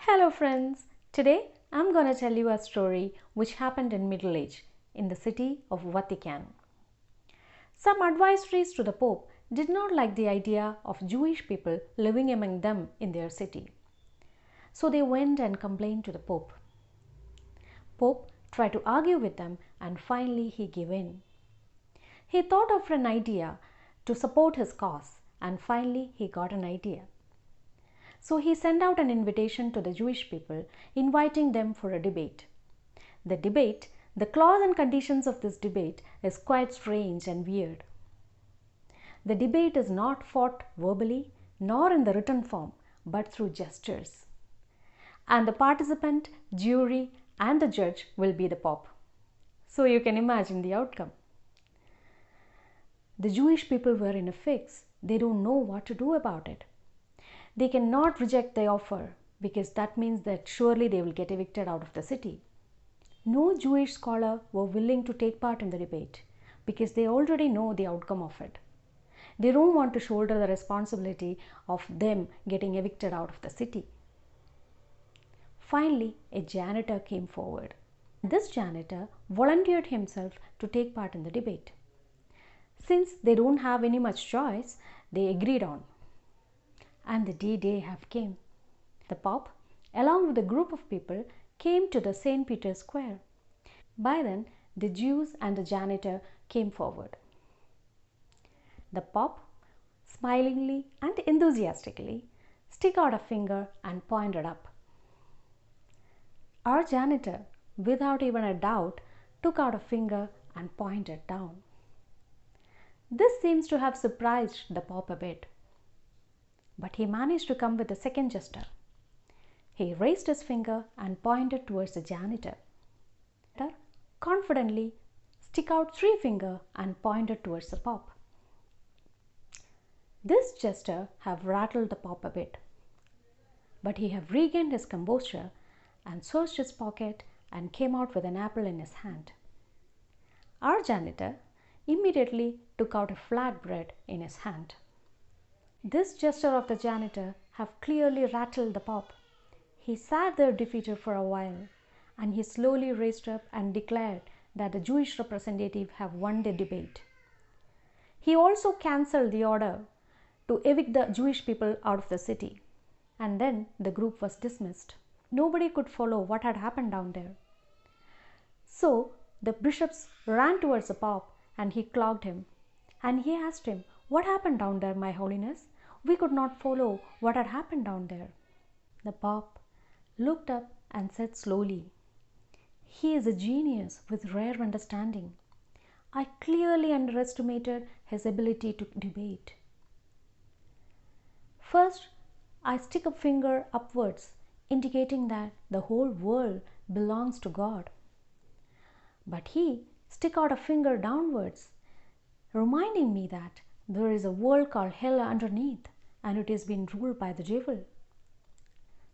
Hello friends, today I'm going to tell you a story which happened in Middle Age in the city of Vatican. Some advisories to the Pope did not like the idea of Jewish people living among them in their city. So they went and complained to the Pope. Pope tried to argue with them and finally he gave in. He thought of an idea to support his cause and finally he got an idea. So he sent out an invitation to the Jewish people, inviting them for a debate. The clause and conditions of this debate is quite strange and weird. The debate is not fought verbally nor in the written form, but through gestures. And the participant, jury, and the judge will be the Pope. So you can imagine the outcome. The Jewish people were in a fix. They don't know what to do about it. They cannot reject the offer because that means that surely they will get evicted out of the city. No Jewish scholar were willing to take part in the debate because they already know the outcome of it. They don't want to shoulder the responsibility of them getting evicted out of the city. Finally, a janitor came forward. This janitor volunteered himself to take part in the debate. Since they don't have any much choice, they agreed on. And the D-Day have came. The Pope, along with a group of people, came to the St. Peter's Square. By then, the Jews and the janitor came forward. The Pope, smilingly and enthusiastically, stuck out a finger and pointed up. Our janitor, without even a doubt, took out a finger and pointed down. This seems to have surprised the Pope a bit. But he managed to come with a second gesture. He raised his finger and pointed towards the janitor. Confidently stuck out three fingers and pointed towards the Pope. This gesture have rattled the Pope a bit. But he have regained his composure and searched his pocket and came out with an apple in his hand. Our janitor immediately took out a flatbread in his hand. This gesture of the janitor have clearly rattled the Pope. He sat there defeated for a while and he slowly raised up and declared that the Jewish representative have won the debate. He also cancelled the order to evict the Jewish people out of the city, and then the group was dismissed. Nobody could follow what had happened down there. So the bishops ran towards the Pope and he clogged him and he asked him, "What happened down there, my holiness? We could not follow what had happened down there." The Pope looked up and said slowly, "He is a genius with rare understanding. I clearly underestimated his ability to debate. First, I stick a finger upwards, indicating that the whole world belongs to God. But he stick out a finger downwards, reminding me that there is a world called hell underneath and it is being ruled by the devil.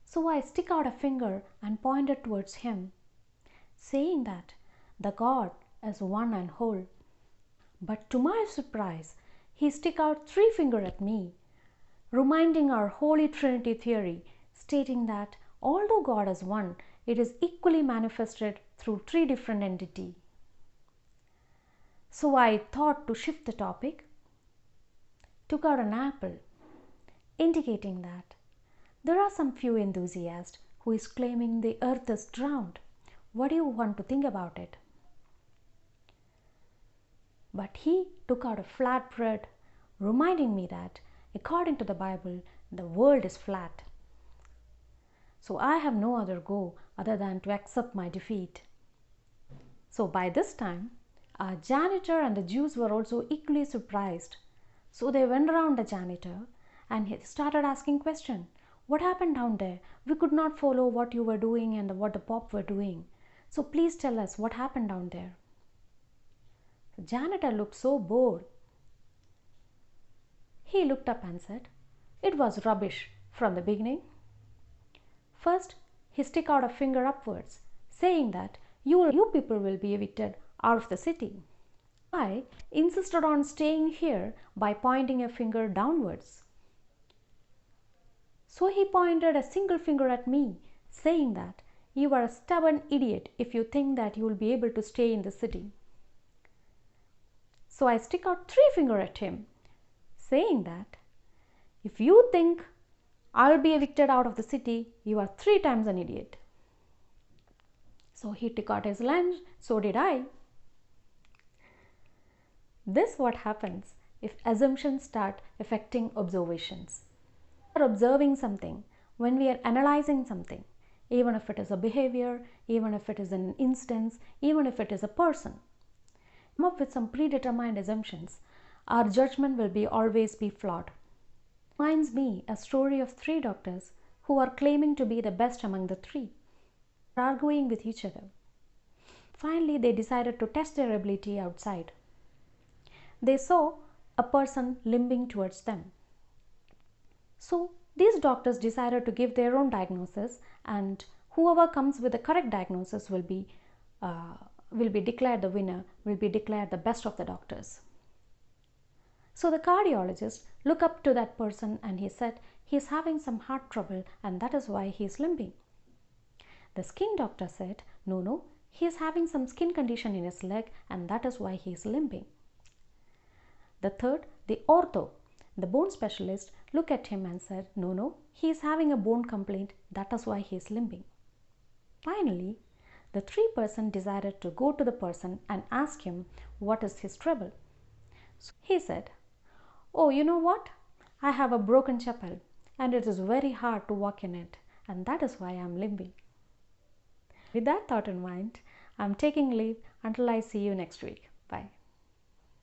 So I stick out a finger and pointed towards him, saying that the God is one and whole. But to my surprise, he stick out three fingers at me, reminding our Holy Trinity theory, stating that although God is one, it is equally manifested through three different entities. So I thought to shift the topic, took out an apple, indicating that there are some few enthusiasts who is claiming the earth is drowned. What do you want to think about it?" But he took out a flat bread, reminding me that according to the Bible, the world is flat. So I have no other go other than to accept my defeat. So by this time, our janitor and the Jews were also equally surprised. So they went around the janitor and he started asking questions. "What happened down there? We could not follow what you were doing and what the Pope were doing. So please tell us what happened down there." The janitor looked so bored. He looked up and said, "It was rubbish from the beginning." First, he stuck out a finger upwards, saying that you people will be evicted out of the city. I insisted on staying here by pointing a finger downwards. So he pointed a single finger at me, saying that you are a stubborn idiot if you think that you will be able to stay in the city. So I stick out 3 fingers at him, saying that if you think I'll be evicted out of the city, you are 3 times an idiot. So he took out his lunch, so did I. This is what happens if assumptions start affecting observations. We are observing something when we are analyzing something, even if it is a behavior, even if it is an instance, even if it is a person. Come up with some predetermined assumptions, our judgment will always be flawed. It reminds me a story of 3 doctors who are claiming to be the best among the 3, arguing with each other. Finally, they decided to test their ability outside. They saw a person limping towards them. So these doctors decided to give their own diagnosis, and whoever comes with the correct diagnosis will be declared the winner, will be declared the best of the doctors. So the cardiologist looked up to that person and he said, he's having some heart trouble and that is why he's limping. The skin doctor said, no, he is having some skin condition in his leg and that is why he is limping. The third, the ortho, the bone specialist, looked at him and said, no, he is having a bone complaint, that is why he is limping. Finally, the 3 person decided to go to the person and ask him what is his trouble. So he said, oh, you know what? I have a broken chappal and it is very hard to walk in it and that is why I am limping. With that thought in mind, I am taking leave until I see you next week. Bye.